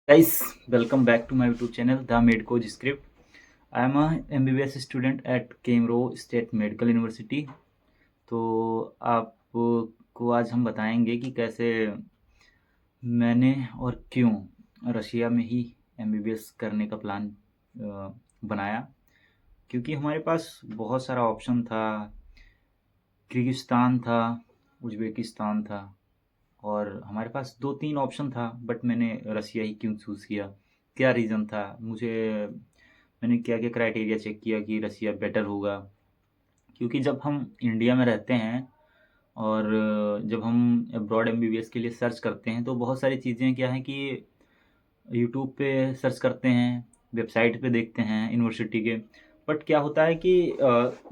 Guys, welcome back to my YouTube channel, The Medco Script. I am a MBBS student at Kemerovo state medical university. तो आपको आज हम बताएंगे कि कैसे मैंने और क्यों रशिया में ही MBBS करने का प्लान बनाया। क्योंकि हमारे पास बहुत सारा ऑप्शन था, किर्गिस्तान था, उज़्बेकिस्तान था और हमारे पास 2-3 ऑप्शन था, बट मैंने रसिया ही क्यों चूज़ किया? क्या रीज़न था? मैंने क्या-क्या क्राइटेरिया चेक किया कि रसिया बेटर होगा? क्योंकि जब हम इंडिया में रहते हैं और जब हम अब्रॉड एमबीबीएस के लिए सर्च करते हैं, तो बहुत सारी चीज़ें क्या हैं कि यूट्यूब पे सर्च करते हैं, वेबसाइट पे देखते हैं यूनिवर्सिटी के। बट क्या होता है कि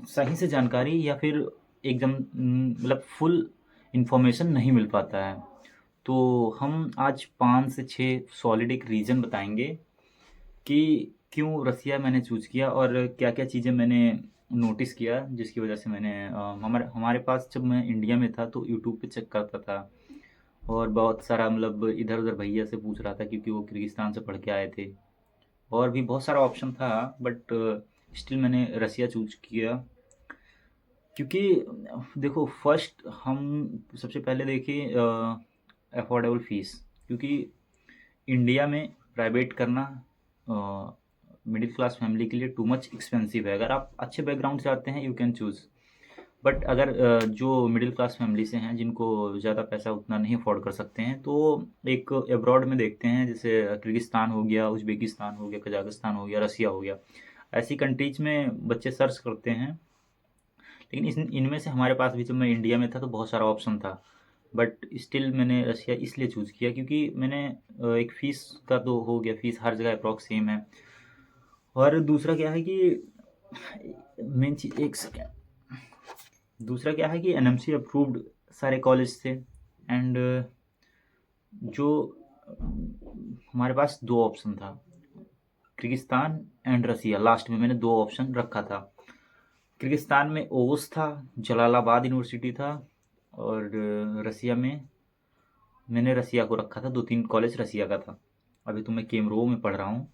सही से जानकारी या फिर एकदम मतलब फुल इन्फॉर्मेशन नहीं मिल पाता है। तो हम आज 5 से 6 सॉलिड एक रीज़न बताएँगे कि क्यों रसिया मैंने चूज़ किया और क्या-क्या चीज़ें मैंने नोटिस किया जिसकी वज़ह से मैंने हमारे हमारे पास जब मैं इंडिया में था तो यूट्यूब पे चेक करता था और बहुत सारा मतलब इधर-उधर भैया से पूछ रहा था क्योंकि वो किर्गिस्तान से पढ़ के आए थे। और भी बहुत सारा ऑप्शन था, बट स्टिल मैंने रसिया चूज़ किया क्योंकि देखो फर्स्ट हम सबसे पहले देखें अफोर्डेबल फ़ीस। क्योंकि इंडिया में प्राइवेट करना मिडिल क्लास फैमिली के लिए टू मच एक्सपेंसिव है। अगर आप अच्छे बैकग्राउंड से आते हैं यू कैन चूज़, बट अगर जो मिडिल क्लास फैमिली से हैं जिनको ज़्यादा पैसा उतना नहीं अफोर्ड कर सकते हैं, तो एक अब्रॉड में देखते हैं, जैसे किर्गिस्तान हो गया, उज़्बेकिस्तान हो गया, कज़ाकिस्तान हो गया, रसिया हो गया। ऐसी कंट्रीज़ में बच्चे सर्च करते हैं। लेकिन इनमें से हमारे पास भी जब मैं इंडिया में था तो बहुत सारा ऑप्शन था, बट स्टिल मैंने रशिया इसलिए चूज़ किया क्योंकि मैंने एक फ़ीस का तो हो गया, फ़ीस हर जगह अप्रॉक्स सेम है। और दूसरा क्या है कि मेन चीज़, एक सेकेंड, दूसरा क्या है कि एनएमसी अप्रूव्ड सारे कॉलेज थे। एंड जो हमारे पास 2 ऑप्शन था, किर्गिस्तान एंड रसिया। लास्ट में मैंने 2 ऑप्शन रखा था। किर्गिस्तान में ओस था, जलालाबाद यूनिवर्सिटी था, और रसिया में मैंने रसिया को रखा था। 2-3 कॉलेज रसिया का था। अभी तो मैं केमरो में पढ़ रहा हूँ,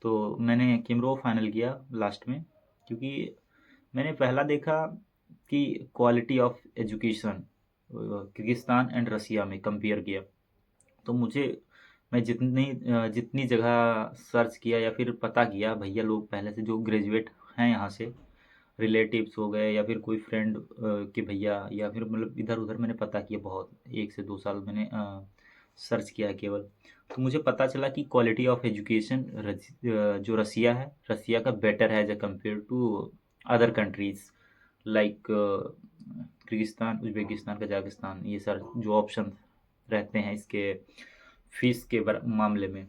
तो मैंने केमरो फाइनल किया लास्ट में, क्योंकि मैंने पहला देखा कि quality of education Kyrgyzstan and Russia में कंपेयर किया। तो मैं जितनी जगह सर्च किया या फिर पता किया, भैया लोग पहले से जो ग्रेजुएट हैं यहाँ से, रिलेटिव्स हो गए या फिर कोई फ्रेंड के भैया, या फिर मतलब इधर-उधर मैंने पता किया बहुत, 1 से 2 साल मैंने सर्च किया केवल। तो मुझे पता चला कि क्वालिटी ऑफ एजुकेशन जो रसिया है, रसिया का बेटर है as compare to other countries like Kyrgyzstan, Uzbekistan, Kazakhstan. ये सर जो ऑप्शन रहते हैं इसके फ़ीस के मामले में,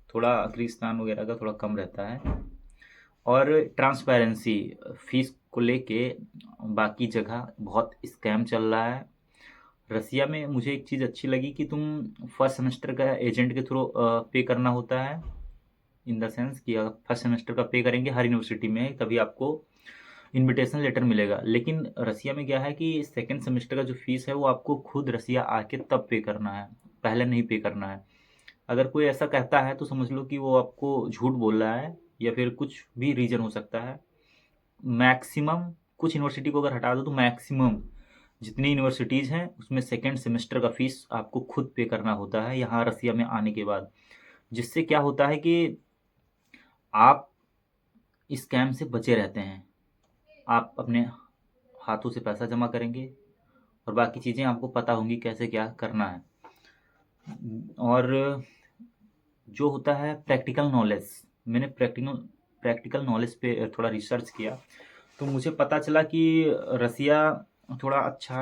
थोड़ा किर्गिस्तान वगैरह का थोड़ा कम रहता है। और ट्रांसपेरेंसी, फ़ीस को लेके बाकी जगह बहुत स्कैम चल रहा है। रसिया में मुझे एक चीज़ अच्छी लगी कि तुम फर्स्ट सेमेस्टर का एजेंट के थ्रू पे करना होता है। इन द सेंस कि आप फर्स्ट सेमेस्टर का पे करेंगे हर यूनिवर्सिटी में, तभी आपको इन्विटेशन लेटर मिलेगा। लेकिन रसिया में क्या है कि सेकंड सेमेस्टर का जो फ़ीस है वो आपको खुद रसिया आके तब पे करना है, पहले नहीं पे करना है। अगर कोई ऐसा कहता है तो समझ लो कि वो आपको झूठ बोल रहा है, या फिर कुछ भी रीज़न हो सकता है। मैक्सिमम कुछ यूनिवर्सिटी को अगर हटा दो तो मैक्सिमम जितनी यूनिवर्सिटीज़ हैं उसमें सेकंड सेमेस्टर का फ़ीस आपको खुद पे करना होता है यहाँ रसिया में आने के बाद। जिससे क्या होता है कि आप स्कैम से बचे रहते हैं। आप अपने हाथों से पैसा जमा करेंगे और बाकी चीज़ें आपको पता होंगी कैसे क्या करना है। और जो होता है प्रैक्टिकल नॉलेज, मैंने प्रैक्टिकल नॉलेज पे थोड़ा रिसर्च किया, तो मुझे पता चला कि रसिया थोड़ा अच्छा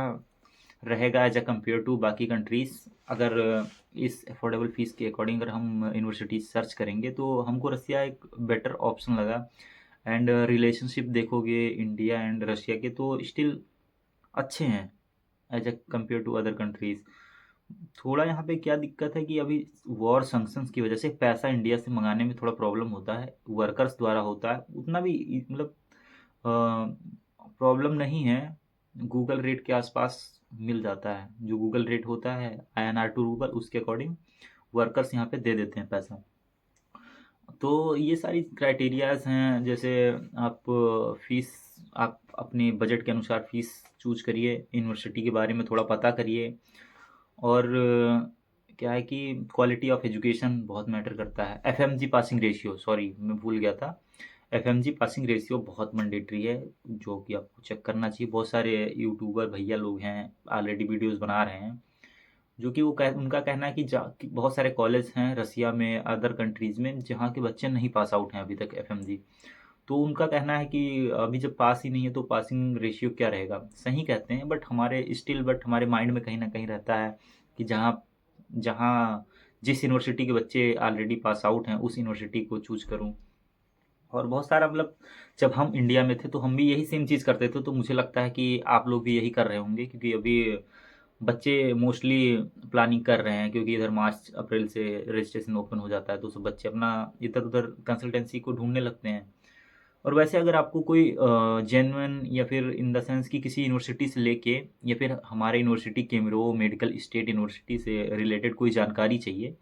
रहेगा एज कम्पेयर टू बाकी कंट्रीज़। अगर इस अफोर्डेबल फ़ीस के अकॉर्डिंग अगर हम यूनिवर्सिटी सर्च करेंगे तो हमको रसिया एक बेटर ऑप्शन लगा। एंड रिलेशनशिप देखोगे इंडिया एंड रशिया के तो स्टिल अच्छे हैं as compare to other countries. थोड़ा यहाँ पे क्या दिक्कत है कि अभी वॉर सैंक्शंस की वजह से पैसा इंडिया से मंगाने में थोड़ा प्रॉब्लम होता है, वर्कर्स द्वारा होता है। उतना भी मतलब प्रॉब्लम नहीं है। गूगल रेट के आसपास मिल जाता है, जो गूगल रेट होता है INR टू रूबल, उसके अकॉर्डिंग वर्कर्स यहाँ पे दे देते हैं पैसा। तो ये सारी क्राइटेरियाज़ हैं, जैसे आप फ़ीस, आप अपने बजट के अनुसार फ़ीस चूज़ करिए, यूनिवर्सिटी के बारे में थोड़ा पता करिए, और क्या है कि क्वालिटी ऑफ एजुकेशन बहुत मैटर करता है। एफएमजी पासिंग रेशियो, सॉरी मैं भूल गया था, एफएमजी पासिंग रेशियो बहुत मैंडेटरी है, जो कि आपको चेक करना चाहिए। बहुत सारे यूट्यूबर भैया लोग हैं, ऑलरेडी वीडियोज़ बना रहे हैं, जो कि उनका कहना है कि बहुत सारे कॉलेज हैं रसिया में, अदर कंट्रीज़ में, जहाँ के बच्चे नहीं पास आउट हैं अभी तक एफएमजी। तो उनका कहना है कि अभी जब पास ही नहीं है तो पासिंग रेशियो क्या रहेगा। सही कहते हैं, बट हमारे माइंड में कहीं न कहीं रहता है कि जहाँ जहाँ जिस यूनिवर्सिटी के बच्चे ऑलरेडी पास आउट हैं, उस यूनिवर्सिटी को चूज़ करूँ। और बहुत सारा, मतलब जब हम इंडिया में थे तो हम भी यही सेम चीज़ करते थे, तो मुझे लगता है कि आप लोग भी यही कर रहे होंगे, क्योंकि अभी बच्चे मोस्टली प्लानिंग कर रहे हैं, क्योंकि इधर मार्च अप्रैल से रजिस्ट्रेशन ओपन हो जाता है, तो सब बच्चे अपना इधर-उधर कंसल्टेंसी को ढूँढने लगते हैं। और वैसे अगर आपको कोई जेन्युइन, या फिर इन द सेंस कि किसी यूनिवर्सिटी से लेके, या फिर हमारे यूनिवर्सिटी केमरो मेडिकल स्टेट यूनिवर्सिटी से रिलेटेड कोई जानकारी चाहिए,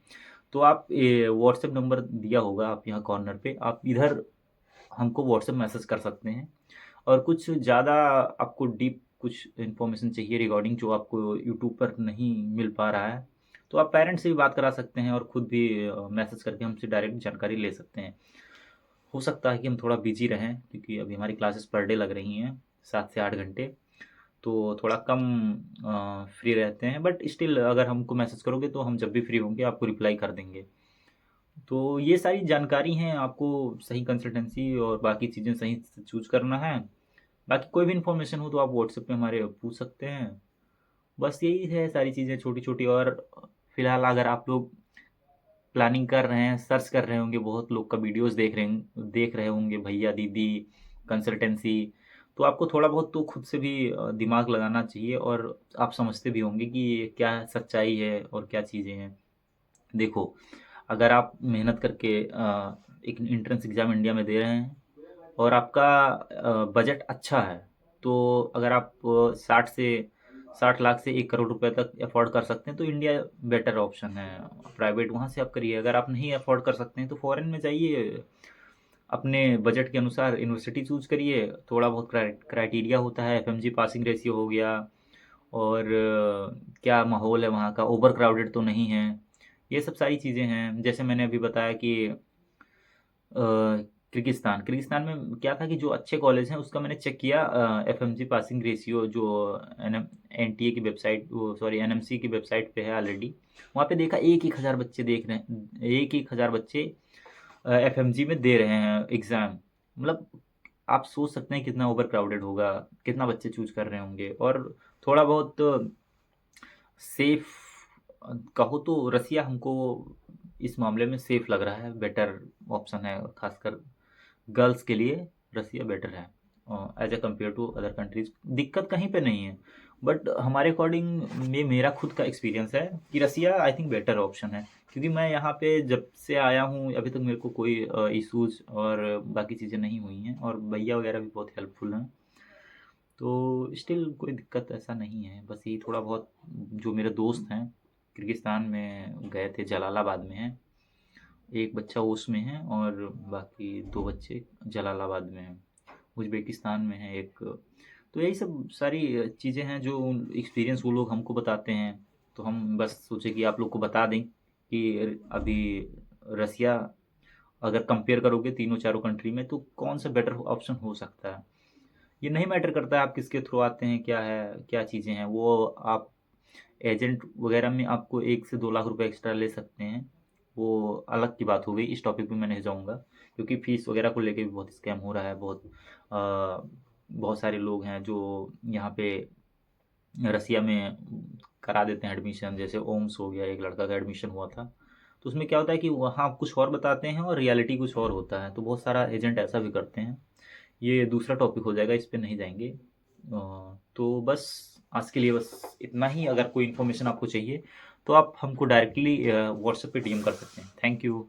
तो आप व्हाट्सएप नंबर दिया होगा आप यहाँ कॉर्नर पे, आप इधर हमको व्हाट्सएप मैसेज कर सकते हैं। और कुछ ज़्यादा आपको डीप कुछ इन्फॉर्मेशन चाहिए रिगार्डिंग, जो आपको यूट्यूब पर नहीं मिल पा रहा है, तो आप पेरेंट्स से भी बात करा सकते हैं, और खुद भी मैसेज करके हमसे डायरेक्ट जानकारी ले सकते हैं। हो सकता है कि हम थोड़ा बिजी रहें, क्योंकि अभी हमारी क्लासेस पर डे लग रही हैं 7 से 8 घंटे, तो थोड़ा कम फ्री रहते हैं, बट स्टिल अगर हमको मैसेज करोगे तो हम जब भी फ्री होंगे आपको रिप्लाई कर देंगे। तो ये सारी जानकारी हैं, आपको सही कंसल्टेंसी और बाकी चीज़ें सही से चूज़ करना है। बाकी कोई भी इन्फॉर्मेशन हो तो आप व्हाट्सएप पे हमारे पूछ सकते हैं। बस यही है सारी चीज़ें छोटी-छोटी। और फिलहाल अगर आप लोग प्लानिंग कर रहे हैं, सर्च कर रहे होंगे, बहुत लोग का वीडियोज़ देख रहे होंगे भैया, दीदी, कंसल्टेंसी, तो आपको थोड़ा बहुत तो खुद से भी दिमाग लगाना चाहिए, और आप समझते भी होंगे कि ये क्या सच्चाई है और क्या चीज़ें हैं। देखो, अगर आप मेहनत करके एक एंट्रेंस एग्ज़ाम इंडिया में दे रहे हैं, और आपका बजट अच्छा है, तो अगर आप 60 लाख से 1 करोड़ रुपए तक अफ़ोर्ड कर सकते हैं, तो इंडिया बेटर ऑप्शन है। प्राइवेट वहाँ से आप करिए। अगर आप नहीं अफ़ोर्ड कर सकते हैं, तो फ़ॉरेन में जाइए, अपने बजट के अनुसार यूनिवर्सिटी चूज़ करिए। थोड़ा बहुत क्राइटेरिया होता है, एफएमजी पासिंग रेशियो हो गया, और क्या माहौल है वहाँ का, ओवर क्राउडेड तो नहीं है। ये सब सारी चीज़ें हैं। जैसे मैंने अभी बताया कि किर्गिस्तान में क्या था कि जो अच्छे कॉलेज हैं उसका मैंने चेक किया, एफएमजी पासिंग रेशियो जो एनटीए की वेबसाइट, वो सॉरी एनएमसी की वेबसाइट पे है ऑलरेडी। वहाँ पे देखा एक एक हज़ार बच्चे देख रहे हैं, एक हज़ार बच्चे एफएमजी में दे रहे हैं एग्ज़ाम। मतलब आप सोच सकते हैं कितना ओवर क्राउडेड होगा, कितना बच्चे चूज कर रहे होंगे। और थोड़ा बहुत सेफ कहो तो रसिया हमको इस मामले में सेफ लग रहा है, बेटर ऑप्शन है, खासकर गर्ल्स के लिए रसिया बेटर है as a compare to other countries. दिक्कत कहीं पे नहीं है, बट हमारे अकॉर्डिंग में मेरा खुद का एक्सपीरियंस है कि रसिया आई थिंक बेटर ऑप्शन है, क्योंकि मैं यहाँ पे जब से आया हूँ अभी तक मेरे को कोई इश्यूज और बाकी चीज़ें नहीं हुई हैं, और भैया वगैरह भी बहुत हेल्पफुल हैं, तो स्टिल कोई दिक्कत ऐसा नहीं है। बस यही थोड़ा बहुत, जो मेरे दोस्त हैं किर्गिस्तान में गए थे, जलालाबाद में हैं, एक बच्चा उसमें है, और बाकी 2 बच्चे जलालाबाद में हैं, उज़्बेकिस्तान में है एक। तो यही सब सारी चीज़ें हैं जो एक्सपीरियंस वो लोग हमको बताते हैं, तो हम बस सोचे कि आप लोग को बता दें कि अभी रसिया अगर कंपेयर करोगे तीनों चारों कंट्री में, तो कौन सा बेटर ऑप्शन हो सकता है। ये नहीं मैटर करता है आप किसके थ्रू आते हैं, क्या है, क्या चीज़ें हैं, वो आप एजेंट वगैरह में आपको 1 से 2 लाख रुपए एक्स्ट्रा ले सकते हैं, वो अलग की बात हो गई। इस टॉपिक पे मैं नहीं जाऊँगा, क्योंकि फ़ीस वगैरह को लेके भी बहुत स्कैम हो रहा है। बहुत सारे लोग हैं जो यहाँ पे रसिया में करा देते हैं एडमिशन। जैसे ओम्स हो गया, एक लड़का का एडमिशन हुआ था, तो उसमें क्या होता है कि वहाँ कुछ और बताते हैं और रियलिटी कुछ और होता है, तो बहुत सारा एजेंट ऐसा भी करते हैं। ये दूसरा टॉपिक हो जाएगा, इस पे नहीं जाएंगे। तो बस आज के लिए बस इतना ही। अगर कोई इन्फॉर्मेशन आपको चाहिए तो आप हमको डायरेक्टली व्हाट्सएप पे डीएम कर सकते हैं। Thank you.